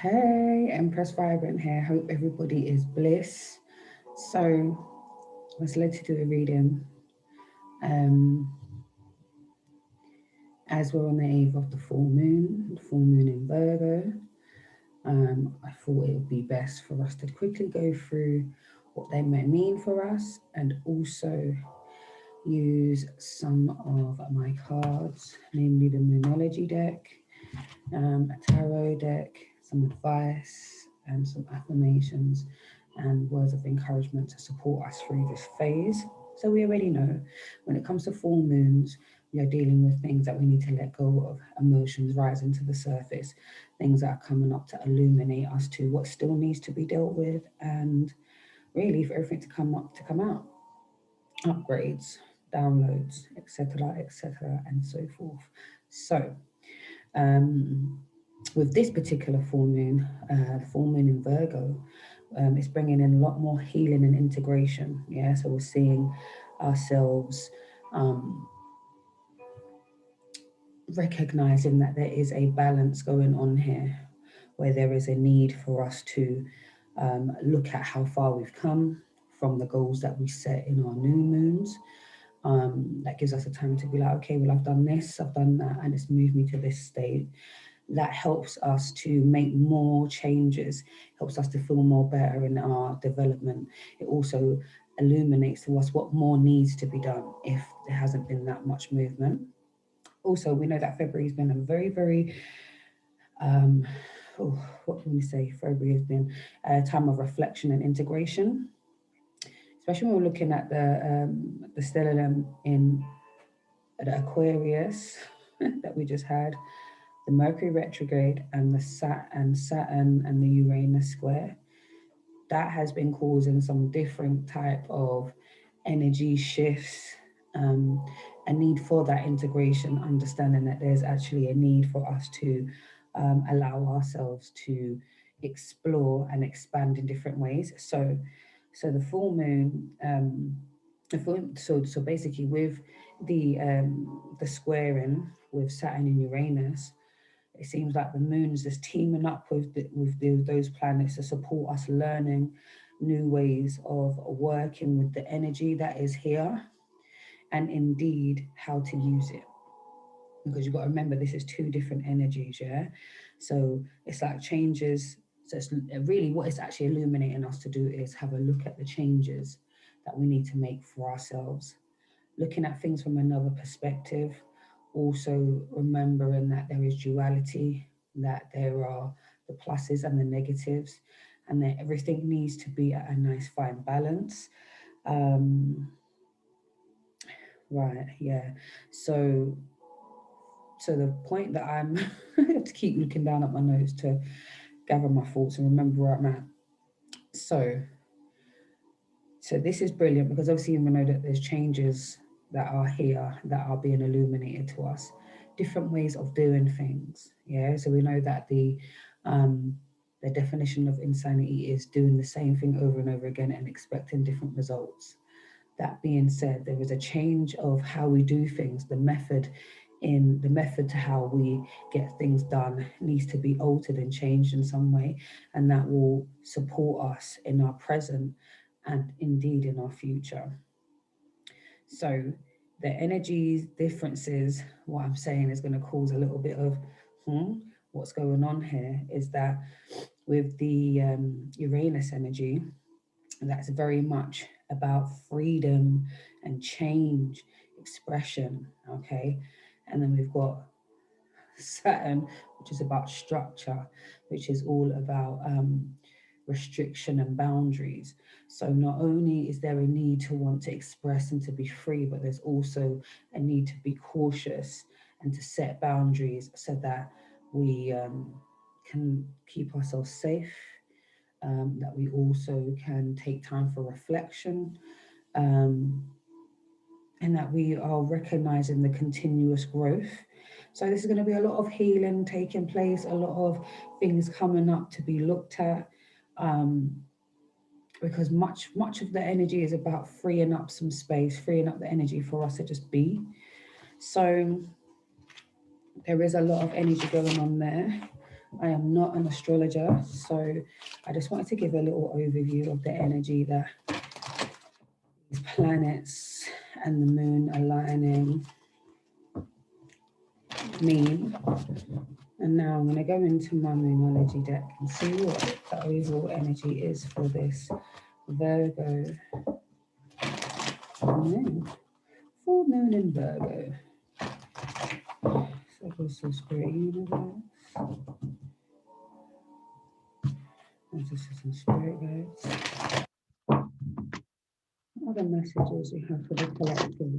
Hey, Empress Vibrant here. Hope everybody is bliss. So, I was led to do a reading um, as we're on the eve of the full moon in Virgo. I thought it would be best for us to quickly go through what they may mean for us and also use some of my cards, namely the Moonology deck, a tarot deck, some advice, and some affirmations and words of encouragement to support us through this phase. So we already know when it comes to full moons, we are dealing with things that we need to let go of, emotions rising to the surface, things that are coming up to illuminate us to what still needs to be dealt with, and really for everything to come up to come out, upgrades, downloads, etc., and so forth. So um, with this particular full moon in Virgo, it's bringing in a lot more healing and integration. Yeah, so we're seeing ourselves um, recognizing that there is a balance going on here, where there is a need for us to look at how far we've come from the goals that we set in our new moons. That gives us a time to be like, okay, well, I've done this, I've done that, and it's moved me to this state. That helps us to make more changes, helps us to feel more better in our development. It also illuminates to us what more needs to be done if there hasn't been that much movement. Also, we know that February has been a very, very, um, oh, what can we say? February has been a time of reflection and integration, especially when we're looking at the stellium in the Aquarius that we just had, the Mercury retrograde and the Saturn and the Uranus square. That has been causing some different type of energy shifts, um, a need for that integration, understanding that there's actually a need for us to allow ourselves to explore and expand in different ways. So the full moon, so basically with the squaring with Saturn and Uranus, it seems like the moon's just teaming up with those planets to support us learning new ways of working with the energy that is here and indeed how to use it. Because you've got to remember, this is two different energies, yeah? So it's like changes. So it's really what it's actually illuminating us to do is have a look at the changes that we need to make for ourselves, looking at things from another perspective, also remembering that there is duality, that there are the pluses and the negatives, and that everything needs to be at a nice fine balance. Um, right, yeah. So, so the point that I'm to keep looking down at my notes to gather my thoughts and remember where I'm at. So this is brilliant because obviously we know that there's changes that are here that are being illuminated to us, different ways of doing things. Yeah, so we know that um, the definition of insanity is doing the same thing over and over again and expecting different results. That being said, there is a change of how we do things. The method to how we get things done needs to be altered and changed in some way, and that will support us in our present and indeed in our future. So the energy differences, what I'm saying is going to cause a little bit of what's going on here is that with the Uranus energy, that's very much about freedom and change, expression, okay? And then we've got Saturn, which is about structure, which is all about restriction and boundaries. So not only is there a need to want to express and to be free, but there's also a need to be cautious and to set boundaries so that we can keep ourselves safe, that we also can take time for reflection, um, and that we are recognizing the continuous growth. So this is going to be a lot of healing taking place, a lot of things coming up to be looked at, um, because much of the energy is about freeing up some space, freeing up the energy for us to just be. So there is a lot of energy going on there. I am not an astrologer, so I just wanted to give a little overview of the energy that these planets and the moon aligning mean. And now I'm going to go into my Moonology deck and see what the overall energy is for this Virgo moon. Full moon in Virgo. So this is Spirit Universe. And this is in Spirit Guides. What other messages we have for the collective?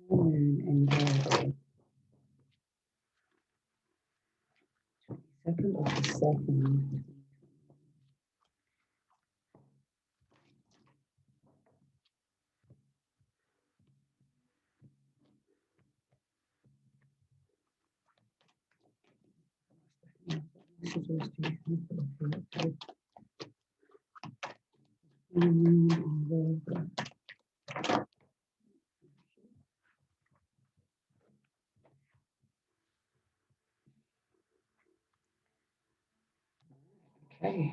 Full moon in Virgo. 22nd of the 2nd. Messages do you have for the collective? Full moon in Virgo. Okay,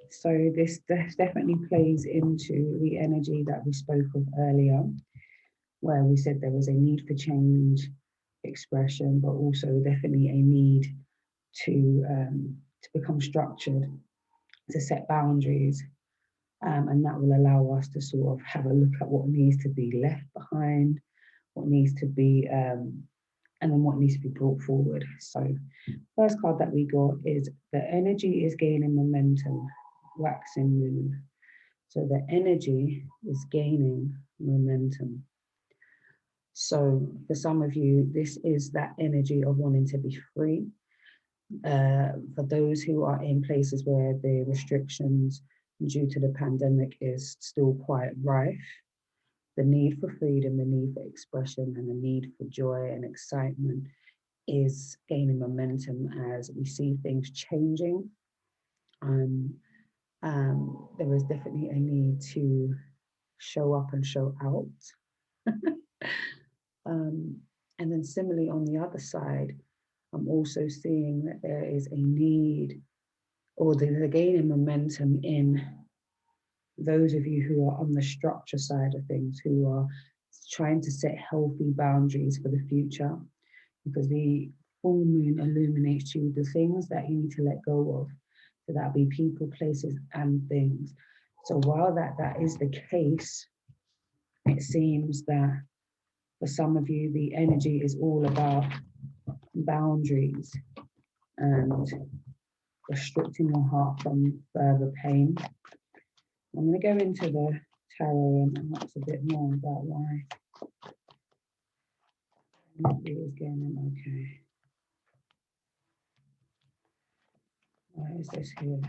so this definitely plays into the energy that we spoke of earlier, where we said there was a need for change, expression, but also definitely a need to become structured, to set boundaries, and that will allow us to sort of have a look at what needs to be left behind, what needs to be, and then what needs to be brought forward. So first card that we got is the energy is gaining momentum, waxing moon. So the energy is gaining momentum. So for some of you, this is that energy of wanting to be free. For those who are in places where the restrictions due to the pandemic is still quite rife, the need for freedom, the need for expression, and the need for joy and excitement is gaining momentum as we see things changing. There is definitely a need to show up and show out. And then similarly on the other side, I'm also seeing that there is a need, or there's a gain in momentum in those of you who are on the structure side of things, who are trying to set healthy boundaries for the future, because the full moon illuminates you the things that you need to let go of. So that'll be people, places, and things. So while that is the case, it seems that for some of you, the energy is all about boundaries and restricting your heart from further pain. I'm going to go into the tarot and ask a bit more about why energy is getting okay. Why is this here?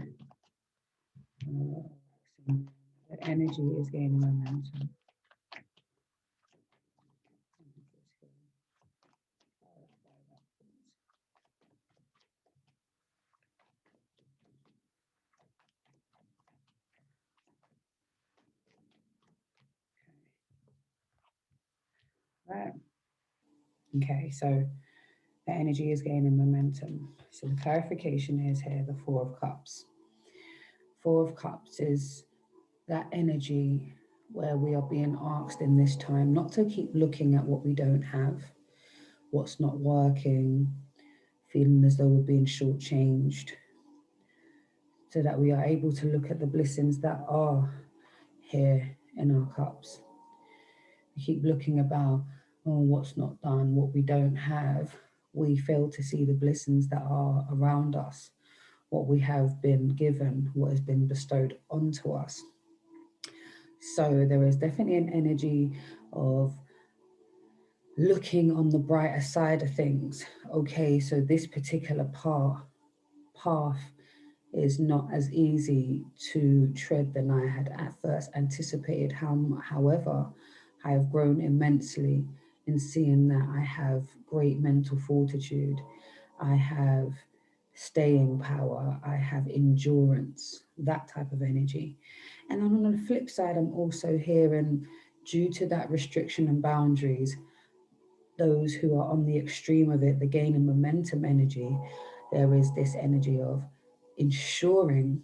The energy is gaining momentum. Right. Okay, so the energy is gaining momentum. So the clarification is here the Four of Cups. Four of Cups is that energy where we are being asked in this time not to keep looking at what we don't have, what's not working, feeling as though we're being shortchanged, so that we are able to look at the blessings that are here in our cups. We keep looking about, oh, what's not done, what we don't have. We fail to see the blessings that are around us, what we have been given, what has been bestowed onto us. So there is definitely an energy of looking on the brighter side of things. Okay, so this particular path is not as easy to tread than I had at first anticipated. However, I have grown immensely in seeing that I have great mental fortitude. I have staying power. I have endurance, that type of energy. And then on the flip side, I'm also hearing, due to that restriction and boundaries, those who are on the extreme of it, the gain and momentum energy, there is this energy of ensuring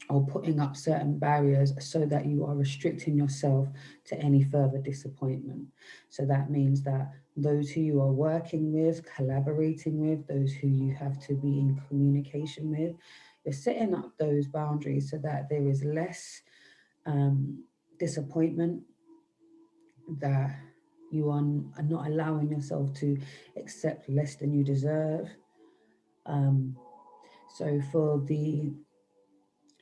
or putting up certain barriers so that you are restricting yourself to any further disappointment. So that means that those who you are working with, collaborating with, those who you have to be in communication with, you're setting up those boundaries so that there is less disappointment, that you are not allowing yourself to accept less than you deserve. Um, so for the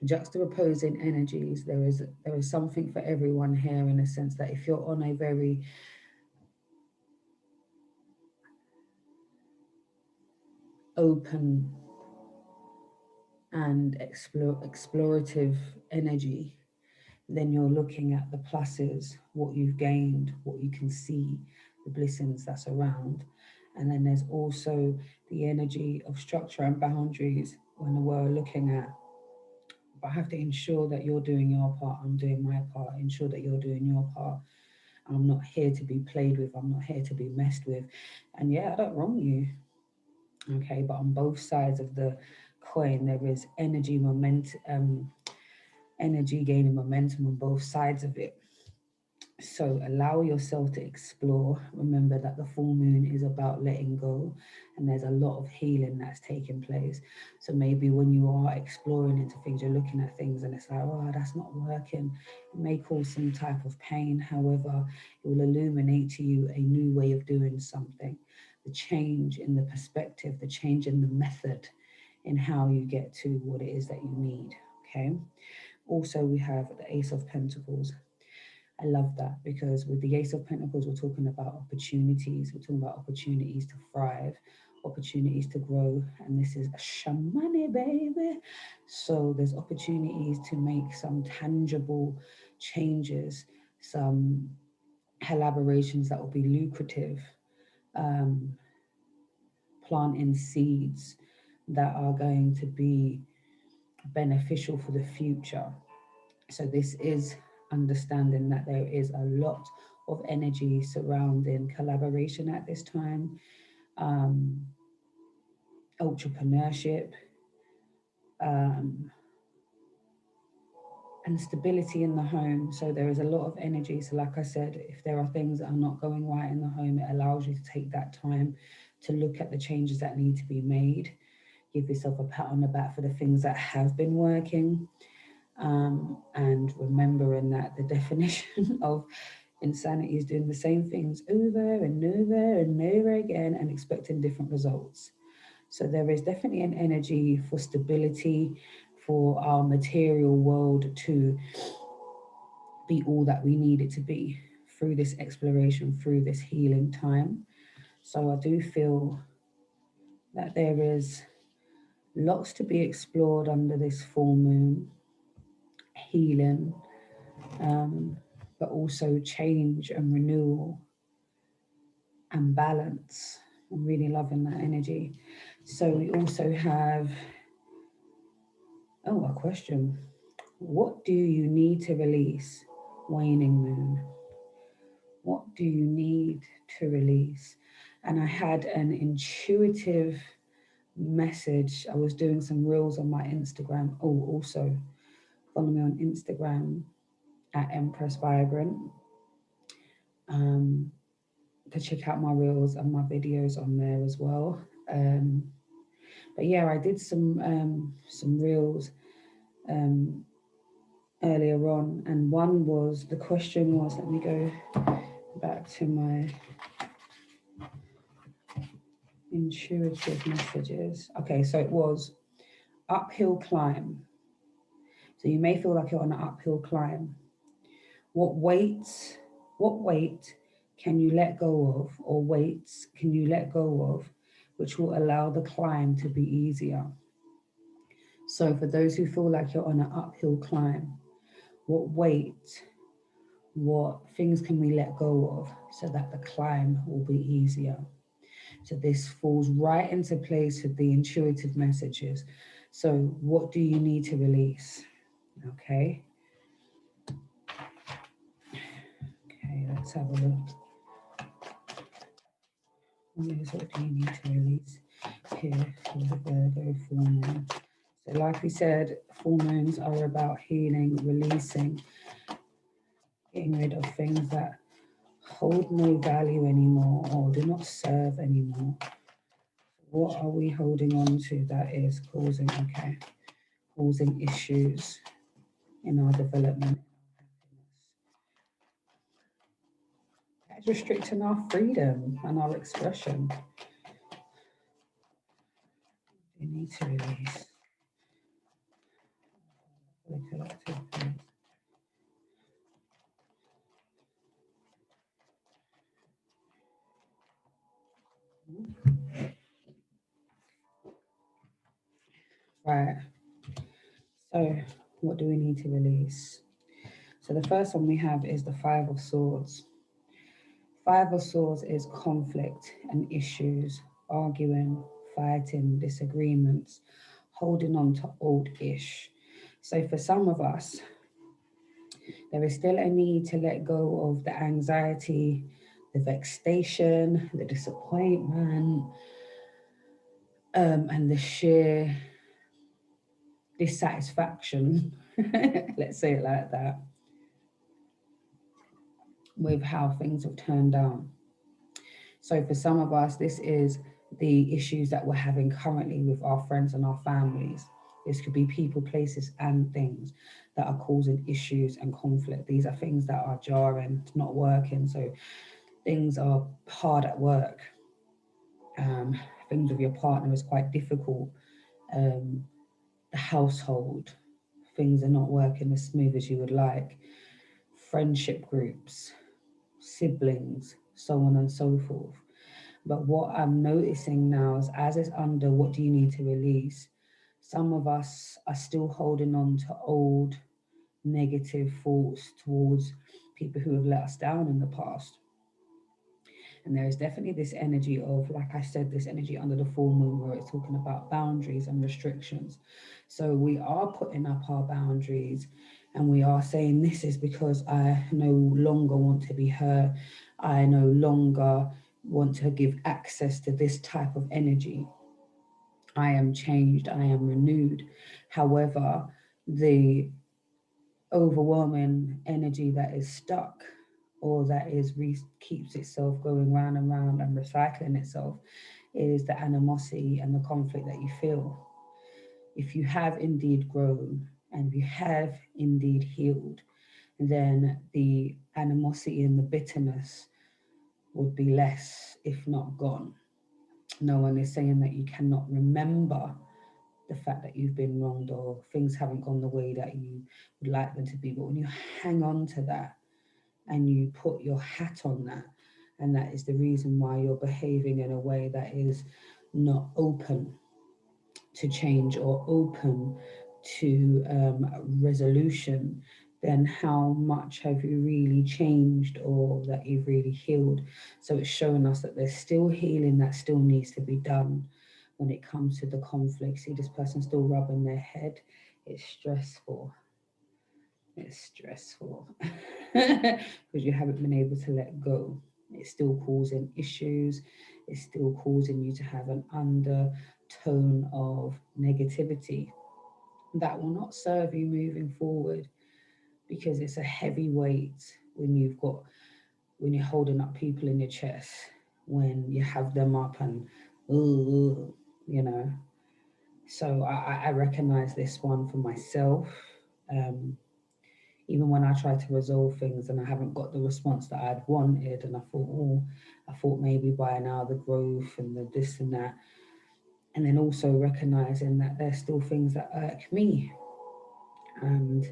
juxtaposing energies, there is something for everyone here, in a sense that if you're on a very open and explorative energy, then you're looking at the pluses, what you've gained, what you can see, the blessings that's around. And then there's also the energy of structure and boundaries when we're looking at, but I have to ensure that you're doing your part, I'm doing my part, ensure that you're doing your part. I'm not here to be played with, I'm not here to be messed with. And yeah, I don't wrong you, okay? But on both sides of the coin, there is energy gaining momentum on both sides of it. So allow yourself to explore. Remember that the full moon is about letting go, and there's a lot of healing that's taking place. So maybe when you are exploring into things, you're looking at things and it's like, oh, that's not working. It may cause some type of pain. However, it will illuminate to you a new way of doing something. The change in the perspective, the change in the method in how you get to what it is that you need. Okay. Also, we have the Ace of Pentacles. I love that because with the Ace of Pentacles, we're talking about opportunities. We're talking about opportunities to thrive, opportunities to grow. And this is a shamani, baby. So there's opportunities to make some tangible changes, some collaborations that will be lucrative, um, planting seeds that are going to be beneficial for the future. So this is understanding that there is a lot of energy surrounding collaboration at this time, um, entrepreneurship, um, and stability in the home. So there is a lot of energy. So like I said, if there are things that are not going right in the home, it allows you to take that time to look at the changes that need to be made. Give yourself a pat on the back for the things that have been working. And remembering that the definition of insanity is doing the same things over and over and over again and expecting different results. So there is definitely an energy for stability, for our material world to be all that we need it to be through this exploration, through this healing time. So I do feel that there is lots to be explored under this full moon, healing, um, but also change and renewal and balance. I'm really loving that energy. So we also have, a question. What do you need to release? Waning moon. What do you need to release? And I had an intuitive message. I was doing some reels on my Instagram. Oh, also follow me on Instagram at Empress Vibrant. Um, to check out my reels and my videos on there as well. But yeah, I did some reels um, earlier on, and one was, the question was, let me go back to my intuitive messages. Okay, so it was uphill climb. So you may feel like you're on an uphill climb. What weights, what weight can you let go of, or weights can you let go of, which will allow the climb to be easier? So for those who feel like you're on an uphill climb, what weight, what things can we let go of so that the climb will be easier? So this falls right into place with the intuitive messages. So what do you need to release? Okay. Okay, let's have a look. What do you need to release here for the Virgo full moon? So like we said, full moons are about healing, releasing, getting rid of things that hold no value anymore or do not serve anymore. What are we holding on to that is causing, causing issues in our development, that is restricting our freedom and our expression? We need to release the collective peace. Right. So, what do we need to release? So, the first one we have is the Five of Swords. Five of Swords is conflict and issues, arguing, fighting, disagreements, holding on to old ish. So, for some of us, there is still a need to let go of the anxiety, the vexation, the disappointment, and the sheer dissatisfaction, let's say it like that, with how things have turned out. So for some of us, this is the issues that we're having currently with our friends and our families. This could be people, places, and things that are causing issues and conflict. These are things that are jarring, not working. So things are hard at work. Things with your partner is quite difficult. The household, things are not working as smooth as you would like. Friendship groups, siblings, so on and so forth. But what I'm noticing now is, as it's under what do you need to release, some of us are still holding on to old negative thoughts towards people who have let us down in the past. And there is definitely this energy of, like I said, this energy under the full moon where it's talking about boundaries and restrictions. So we are putting up our boundaries and we are saying, this is because I no longer want to be hurt. I no longer want to give access to this type of energy. I am changed, I am renewed. However, the overwhelming energy that is stuck or that is keeps itself going round and round and recycling itself is the animosity and the conflict that you feel. If you have indeed grown and you have indeed healed, then the animosity and the bitterness would be less, if not gone. No one is saying that you cannot remember the fact that you've been wronged or things haven't gone the way that you would like them to be. But when you hang on to that and you put your hat on that, and that is the reason why you're behaving in a way that is not open to change or open to resolution, then how much have you really changed or that you've really healed? So it's showing us that there's still healing that still needs to be done when it comes to the conflict. See, this person still rubbing their head. It's stressful. It's stressful because you haven't been able to let go. It's still causing issues. It's still causing you to have an undertone of negativity that will not serve you moving forward, because it's a heavy weight when you're holding up people in your chest, when you have them up and you know. So I recognize this one for myself. Even when I try to resolve things and I haven't got the response that I'd wanted, and I thought maybe by now the growth and the this and that, and then also recognizing that there's still things that irk me, and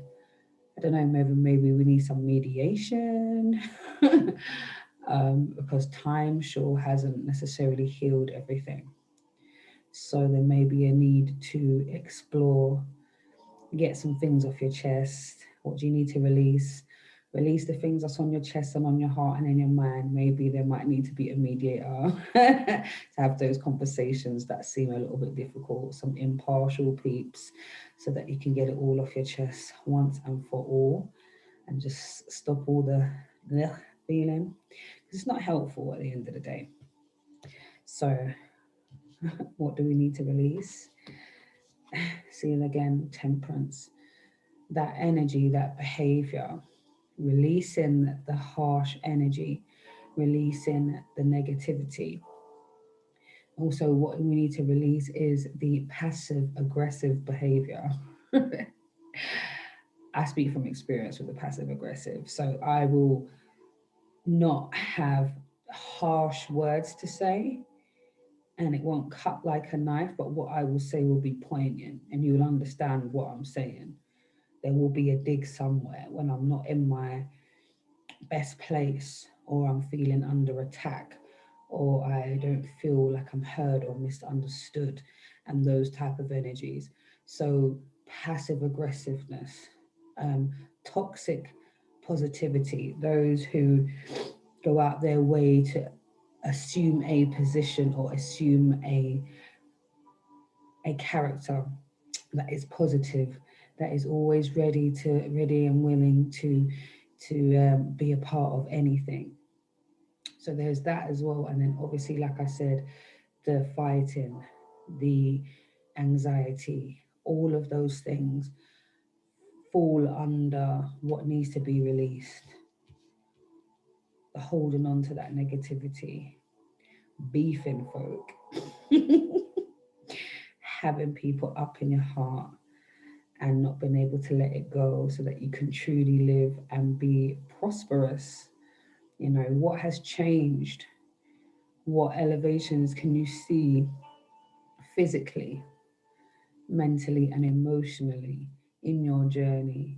I don't know, maybe we need some mediation. Because time sure hasn't necessarily healed everything. So there may be a need to explore, get some things off your chest. What do you need to release? Release the things that's on your chest and on your heart and in your mind. Maybe there might need to be a mediator to have those conversations that seem a little bit difficult, some impartial peeps, so that you can get it all off your chest once and for all and just stop all the feeling. Because it's not helpful at the end of the day. So what do we need to release? See, again, temperance, that energy, that behavior, releasing the harsh energy, releasing the negativity. Also, what we need to release is the passive aggressive behavior. I speak from experience with the passive aggressive. So I will not have harsh words to say, and it won't cut like a knife, but what I will say will be poignant and you'll understand what I'm saying. There will be a dig somewhere when I'm not in my best place, or I'm feeling under attack, or I don't feel like I'm heard or misunderstood, and those type of energies. So passive aggressiveness, um, toxic positivity, those who go out their way to assume a position or assume a character that is positive, that is always ready and willing to be a part of anything. So there's that as well. And then obviously, like I said, the fighting, the anxiety, all of those things fall under what needs to be released. The holding on to that negativity, beefing folk, having people up in your heart and not being able to let it go so that you can truly live and be prosperous. You know, what has changed? What elevations can you see physically, mentally, and emotionally in your journey?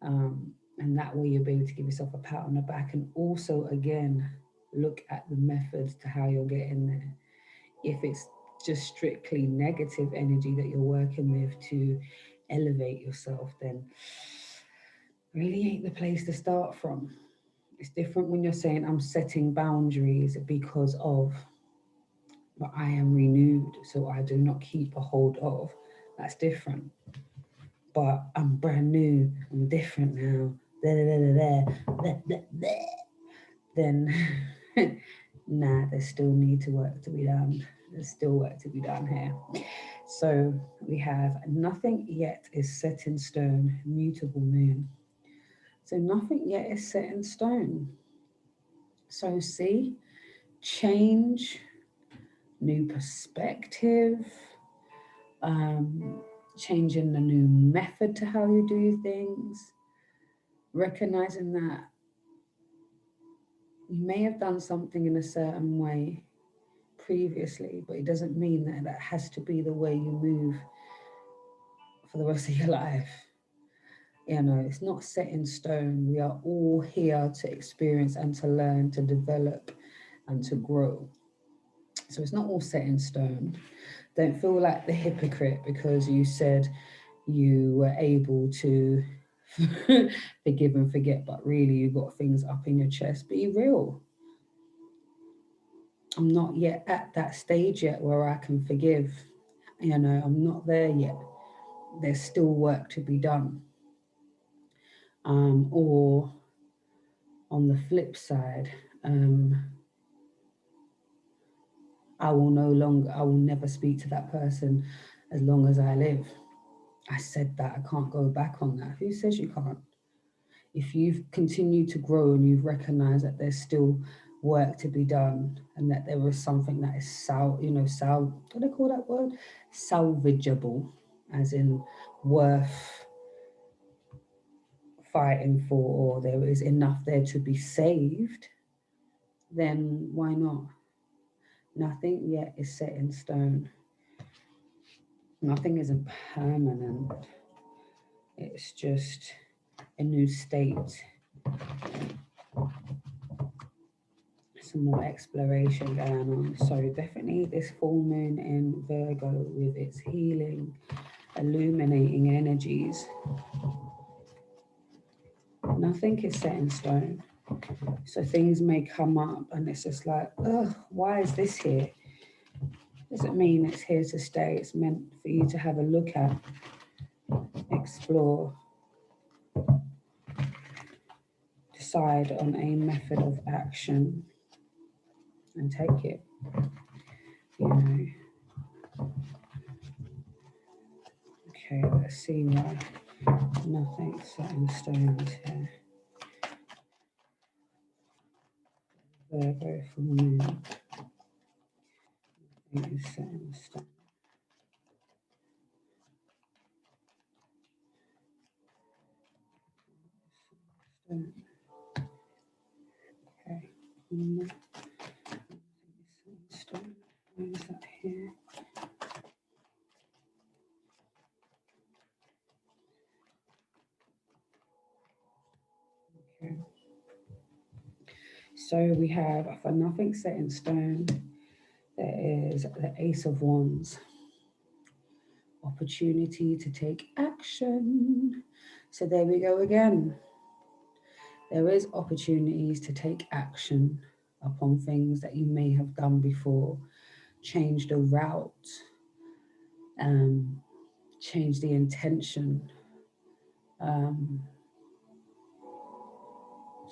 And that way you'll be able to give yourself a pat on the back, and also, again, look at the methods to how you're getting there. If it's just strictly negative energy that you're working with to elevate yourself, then really ain't the place to start from. It's different when you're saying, I'm setting boundaries because of, but I am renewed, so I do not keep a hold of. That's different. But I'm brand new, I'm different now. Da, da, da, da, da, da, da. Then, nah, there's still need to work to be done. There's still work to be done here. So we have nothing yet is set in stone, mutable moon. So nothing yet is set in stone. So see, change, new perspective, um, changing the new method to how you do things, recognizing that you may have done something in a certain way previously, but it doesn't mean that that has to be the way you move for the rest of your life. You know, it's not set in stone. We are all here to experience and to learn, to develop and to grow. So it's not all set in stone. Don't feel like the hypocrite because you said you were able to forgive and forget, but really you got things up in your chest. Be real. I'm not yet at that stage yet where I can forgive. You know, I'm not there yet. There's still work to be done. Or on the flip side, I will never speak to that person as long as I live. I said that, I can't go back on that. Who says you can't? If you've continued to grow and you've recognized that there's still work to be done and that there is something that is what do they call that word? Salvageable, as in worth fighting for, or there is enough there to be saved, then why not? Nothing yet is set in stone. Nothing isn't permanent. It's just a new state. Some more exploration going on. So definitely this full moon in Virgo with its healing, illuminating energies. Nothing is set in stone. So things may come up and it's just like, oh, why is this here? Doesn't mean it's here to stay. It's meant for you to have a look at, explore, decide on a method of action and take it. you know. Okay, let's see why nothing's set in stone here. Virgo full moon. Nothing is set in stone. Okay. Nothing is set in stone. Where is that here? Okay. So we have, for nothing set in stone, there is the Ace of Wands. Opportunity to take action. So there we go again. There is opportunities to take action upon things that you may have done before. Change the route, change the intention, um,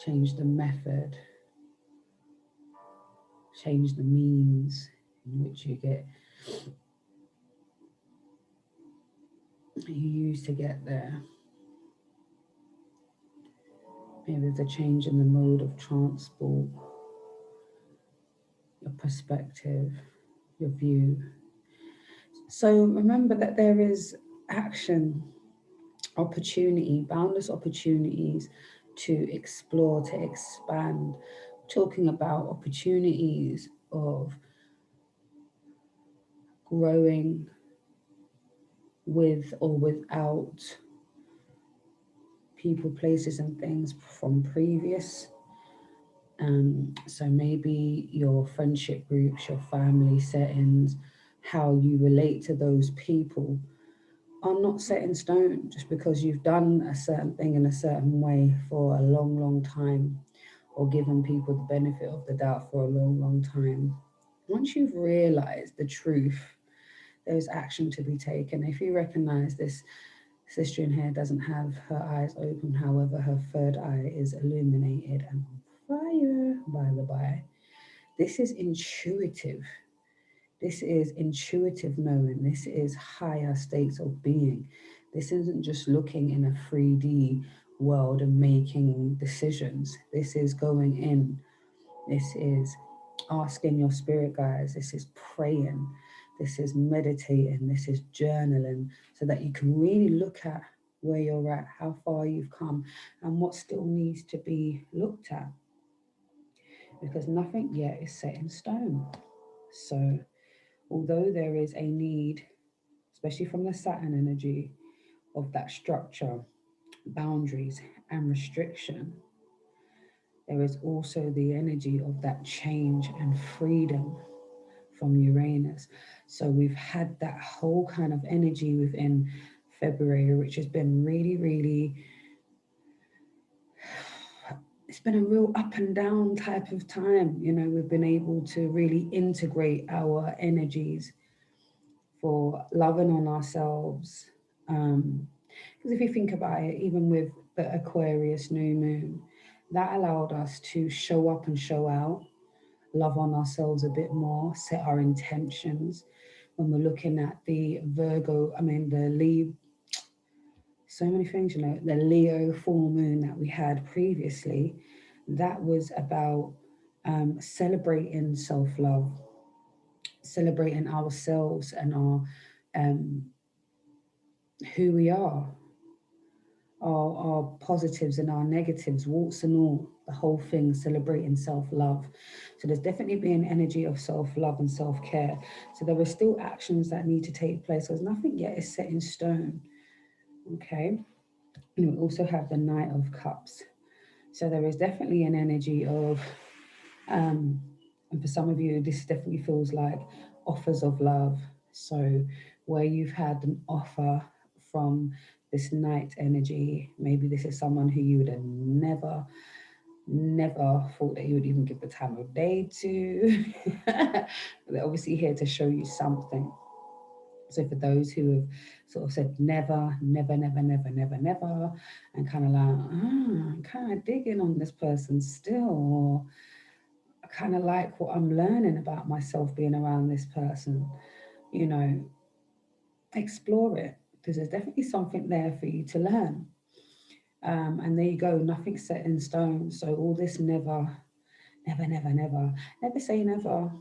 change the method, change the means in which you use to get there. Maybe there's a change in the mode of transport, your perspective, your view. So remember that there is action, opportunity, boundless opportunities to explore, to expand. Talking about opportunities of growing with or without people, places, and things from previous. So maybe your friendship groups, your family settings, how you relate to those people are not set in stone just because you've done a certain thing in a certain way for a long, long time, or given people the benefit of the doubt for a long, long time. Once you've realized the truth, there's action to be taken. If you recognize this sister in here doesn't have her eyes open, however, her third eye is illuminated and on fire, by the by. This is intuitive. This is intuitive knowing. This is higher states of being. This isn't just looking in a 3D world and making decisions. This is going in. This is asking your spirit guides. This is praying. This is meditating. This is journaling so that you can really look at where you're at, how far you've come, and what still needs to be looked at. Because nothing yet is set in stone. So, although there is a need, especially from the Saturn energy, of that structure, boundaries, and restriction, there is also the energy of that change and freedom from Uranus. So we've had that whole kind of energy within February, which has been really, really, it's been a real up and down type of time. You know, we've been able to really integrate our energies for loving on ourselves. Because if you think about it, even with the Aquarius new moon, that allowed us to show up and show out, love on ourselves a bit more, set our intentions. When we're looking at the Virgo, the Leo, so many things, you know, the Leo full moon that we had previously, that was about celebrating self-love, celebrating ourselves and our who we are, our positives and our negatives, warts and all, the whole thing, celebrating self-love. So there's definitely been energy of self-love and self-care. So there are still actions that need to take place because nothing yet is set in stone. Okay. And we also have the Knight of Cups. So there is definitely an energy of, and for some of you, this definitely feels like offers of love. So where you've had an offer from this night energy, maybe this is someone who you would have never thought that you would even give the time of day to. But they're obviously here to show you something. So for those who have sort of said never, never, never, never, never, never, and kind of like, I'm kind of digging on this person still, kind of like what I'm learning about myself being around this person, you know, explore it, because there's definitely something there for you to learn. And there you go, nothing's set in stone. So all this never, never, never, never, never say never.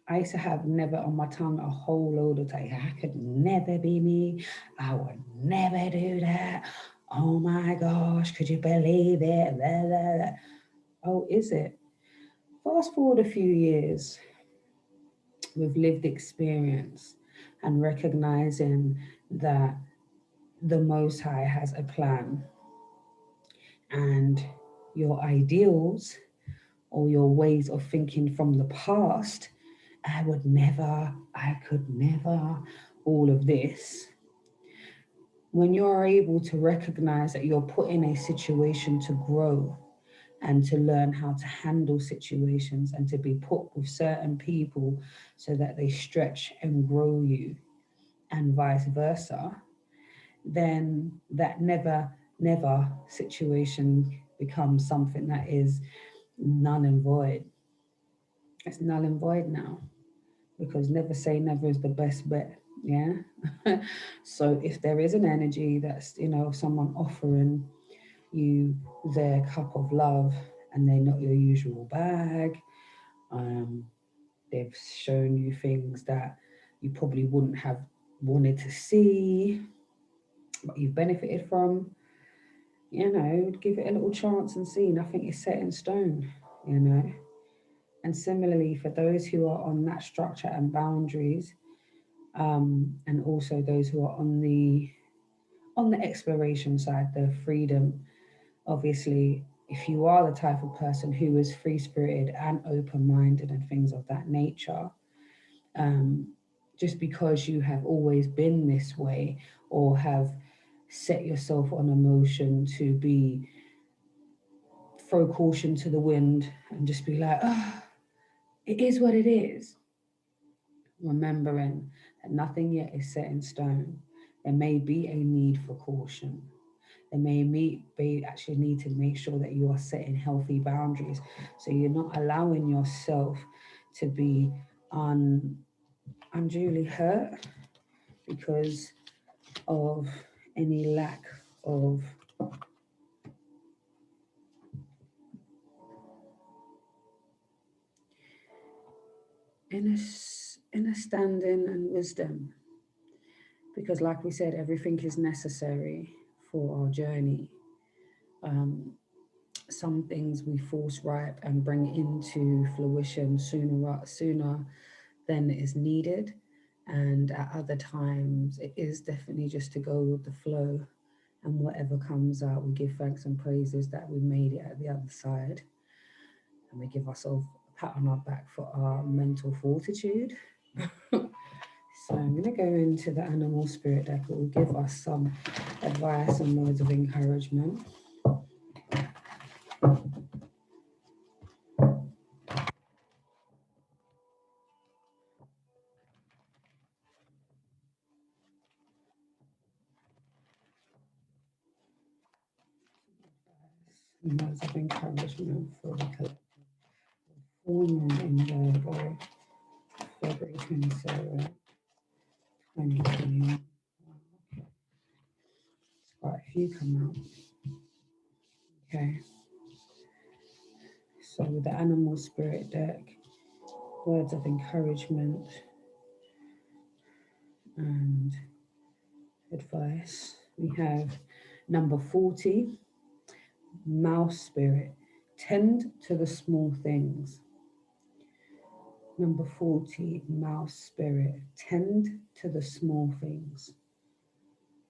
I used to have never on my tongue a whole load of time. I could never be me. I would never do that. Oh my gosh, could you believe it? Blah, blah, blah. Oh, is it? Fast forward a few years with lived experience and recognizing that the Most High has a plan, and your ideals or your ways of thinking from the past, I would never, I could never, all of this. When you're able to recognize that you're put in a situation to grow and to learn how to handle situations and to be put with certain people so that they stretch and grow you and vice versa, then that never, never situation becomes something that is null and void. It's null and void now, because never say never is the best bet. Yeah. So if there is an energy that's, you know, someone offering you their cup of love and they're not your usual bag, um, they've shown you things that you probably wouldn't have wanted to see, but you've benefited from, you know, give it a little chance and see. Nothing is set in stone, you know. And similarly, for those who are on that structure and boundaries, and also those who are on the exploration side, the freedom, obviously, if you are the type of person who is free spirited and open minded and things of that nature, um, just because you have always been this way or have set yourself on a motion to be throw caution to the wind and just be like, oh, it is what it is. Remembering that nothing yet is set in stone. There may be a need for caution. There may be actually need to make sure that you are setting healthy boundaries, so you're not allowing yourself to be unduly hurt because of any lack of inner standing and wisdom. Because, like we said, everything is necessary for our journey. Um, some things we force ripe and bring into fruition sooner than is needed, and at other times it is definitely just to go with the flow, and whatever comes out we give thanks and praises that we made it at the other side, and we give ourselves a pat on our back for our mental fortitude. So I'm going to go into the animal spirit deck. It will give us some advice and words of encouragement. And words of encouragement for the collective. Full moon in Virgo, February 27, 2021. Quite a few come out. Okay. So with the animal spirit deck, words of encouragement and advice, we have number 40, mouse spirit. Tend to the small things. Number 40, mouse spirit. Tend to the small things.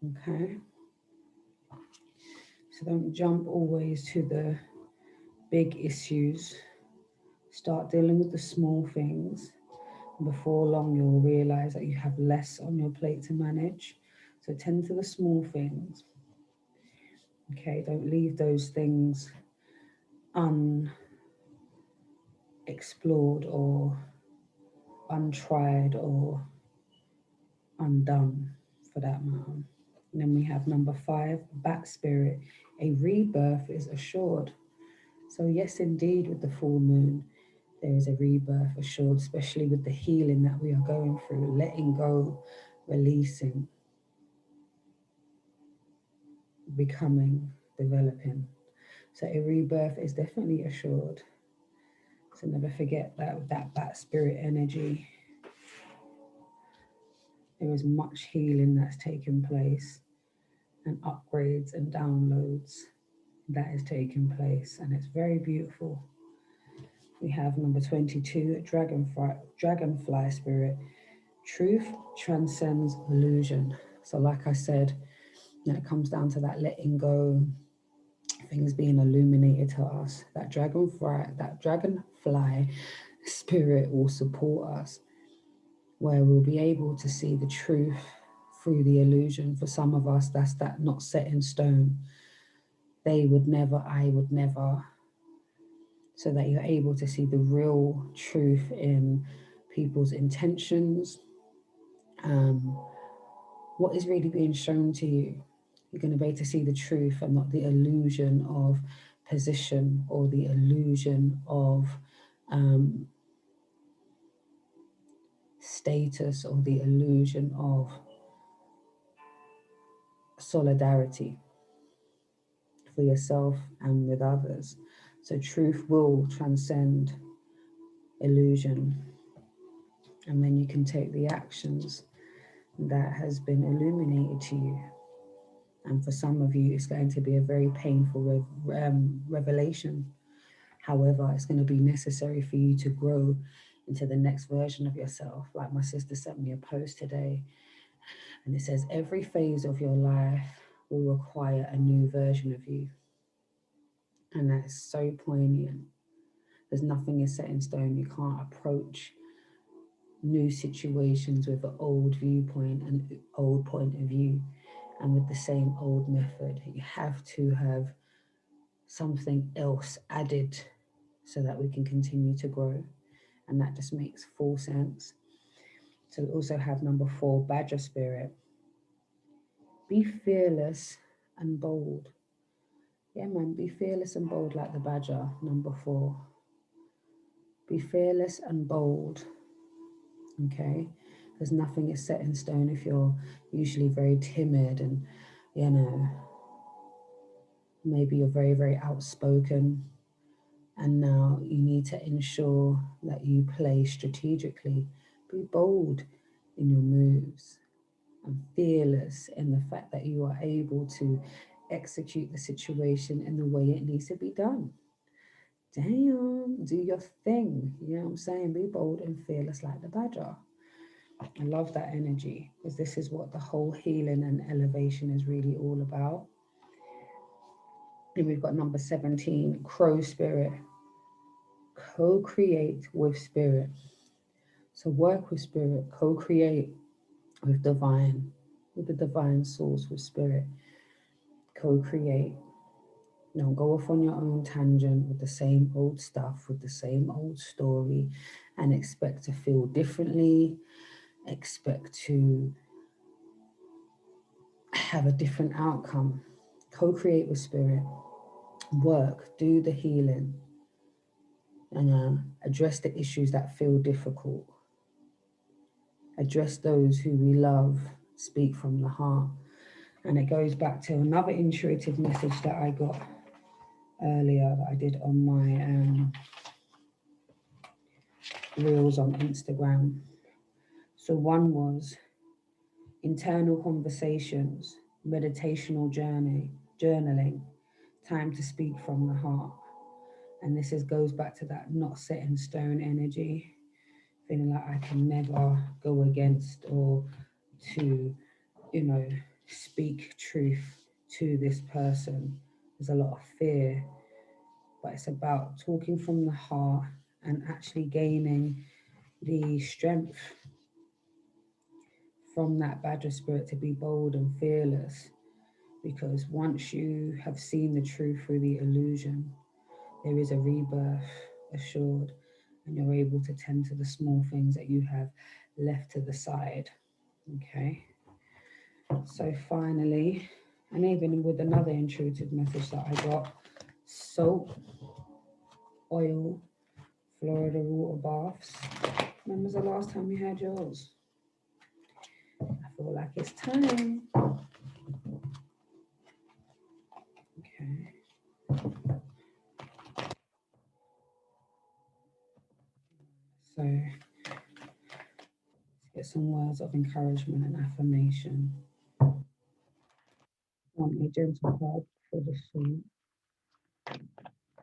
Okay. So don't jump always to the big issues. Start dealing with the small things. Before long, you'll realize that you have less on your plate to manage. So tend to the small things. Okay, don't leave those things unexplored or untried or undone, for that matter. And then we have number 5, bat spirit. A rebirth is assured. So yes, indeed, with the full moon, there is a rebirth assured, especially with the healing that we are going through, letting go, releasing, becoming, developing. So a rebirth is definitely assured. So never forget that with that bat spirit energy, there is much healing that's taking place, and upgrades and downloads that is taking place, and it's very beautiful. We have number 22, dragonfly spirit. Truth transcends illusion. So like I said, when it comes down to that letting go, things being illuminated to us, that dragonfly spirit will support us, where we'll be able to see the truth through the illusion. For some of us, that's that not set in stone. They would never, I would never. So that you're able to see the real truth in people's intentions, what is really being shown to you. You're going to be able to see the truth and not the illusion of position or the illusion of um, status or the illusion of solidarity for yourself and with others. So truth will transcend illusion, and then you can take the actions that has been illuminated to you. And for some of you, it's going to be a very painful revelation. However, it's going to be necessary for you to grow into the next version of yourself. Like my sister sent me a post today, and it says, every phase of your life will require a new version of you. And that is so poignant. There's nothing is set in stone. You can't approach new situations with an old viewpoint and old point of view and with the same old method. You have to have something else added so that we can continue to grow. And that just makes full sense. So we also have number 4, badger spirit. Be fearless and bold. Yeah, man, be fearless and bold like the badger, number 4. Be fearless and bold. Okay? Because nothing is set in stone. If you're usually very timid and, you know, maybe you're very, very outspoken, and now you need to ensure that you play strategically. Be bold in your moves and fearless in the fact that you are able to execute the situation in the way it needs to be done. Damn, do your thing. You know what I'm saying? Be bold and fearless like the badger. I love that energy, because this is what the whole healing and elevation is really all about. And we've got number 17, crow spirit. Co-create with spirit. So work with spirit, co-create with the divine source, with spirit. Co-create. Don't go off on your own tangent with the same old stuff, with the same old story, and expect to feel differently, expect to have a different outcome. Co-create with spirit. Work, do the healing, and address the issues that feel difficult. Address those who we love, speak from the heart. And it goes back to another intuitive message that I got earlier that I did on my reels on Instagram. So one was internal conversations, meditational journaling, time to speak from the heart. And this goes back to that not set in stone energy, feeling like I can never go against or to, speak truth to this person. There's a lot of fear, but it's about talking from the heart and actually gaining the strength from that badger spirit to be bold and fearless. Because once you have seen the truth through the illusion, there is a rebirth assured, and you're able to tend to the small things that you have left to the side. Okay. So finally, and even with another intuitive message that I got, soap oil, Florida water baths. When was the last time you had yours? I feel like it's time. Okay. So let's get some words of encouragement and affirmation. Want a gentle hug for the soul.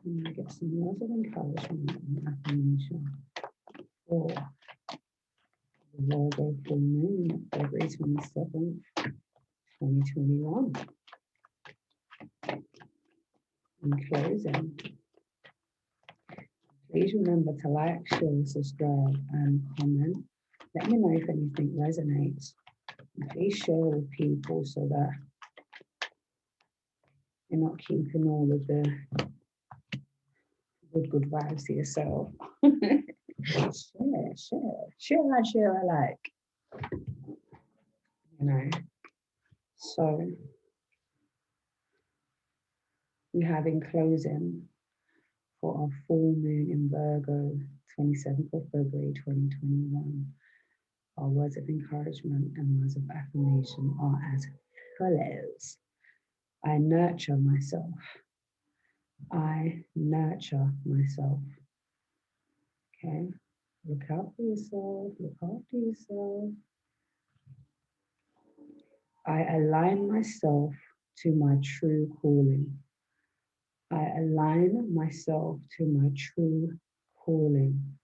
And get some words of encouragement and affirmation for the Virgo full moon, February 27th, 2021. In closing, please remember to like, share, subscribe, and comment. Let me know if anything resonates. And please share with people so that you're not keeping all of the good vibes to yourself. share alike. You know. So we have in closing for our full moon in Virgo, 27th of February 2021. Our words of encouragement and words of affirmation are as follows. I nurture myself. I nurture myself. Okay? Look out for yourself. Look after yourself. I align myself to my true calling. I align myself to my true calling.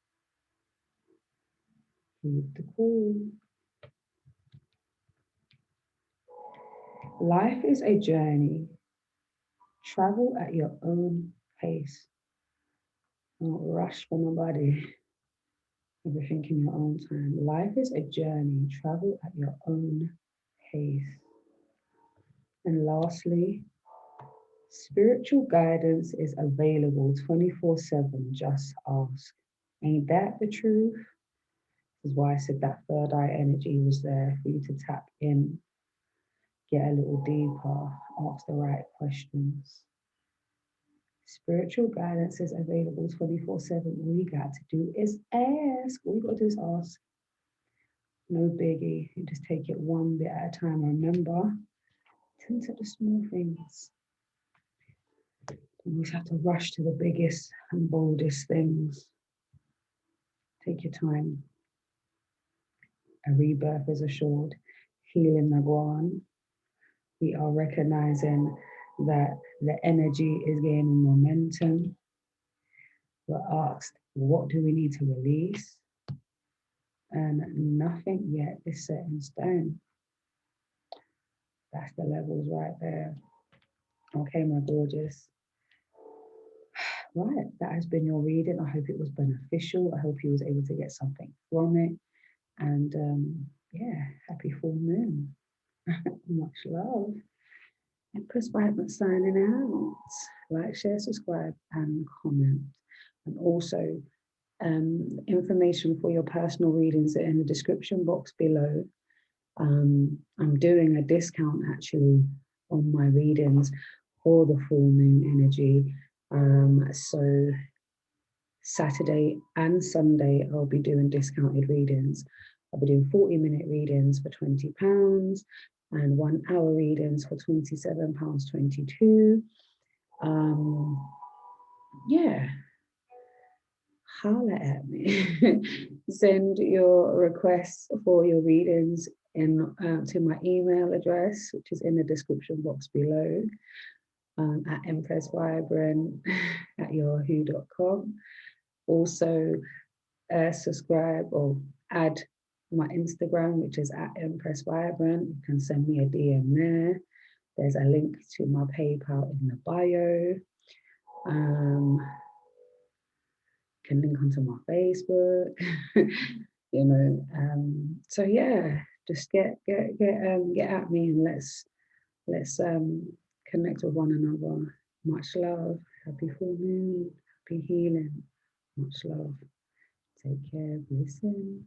Keep the call. Life is a journey. Travel at your own pace. Don't rush for nobody. Everything in your own time. Life is a journey. Travel at your own pace. And lastly, spiritual guidance is available 24/7. Just ask. Ain't that the truth? This is why I said that third eye energy was there for you to tap in, get a little deeper, ask the right questions. Spiritual guidance is available 24/7. All you got to do is ask. All you got to do is ask. No biggie. You just take it one bit at a time. Remember, tend to the small things. You always have to rush to the biggest and boldest things. Take your time. A rebirth is assured. Healing Nagwan. We are recognizing that the energy is gaining momentum. We're asked, what do we need to release? And nothing yet is set in stone. That's the levels right there. Okay, my gorgeous. Right, that has been your reading. I hope it was beneficial. I hope you was able to get something from it. And yeah, happy full moon. Much love. Empress Vibrant signing out. Like, share, subscribe, and comment. And also, information for your personal readings are in the description box below. I'm doing a discount actually on my readings for the full moon energy. So Saturday and Sunday, I'll be doing discounted readings. I'll be doing 40-minute readings for £20 and 1 hour readings for £27.22. Yeah, holla at me. Send your requests for your readings in to my email address, which is in the description box below, at empressvibrant@yahoo.com. Also, subscribe or add my Instagram, which is at empressvibrant. You can send me a DM there. There's a link to my PayPal in the bio. Can link onto my Facebook. You know, so yeah, just get at me and let's connect with one another. Much love. Happy full moon. Happy healing. Much love. Take care. Listen.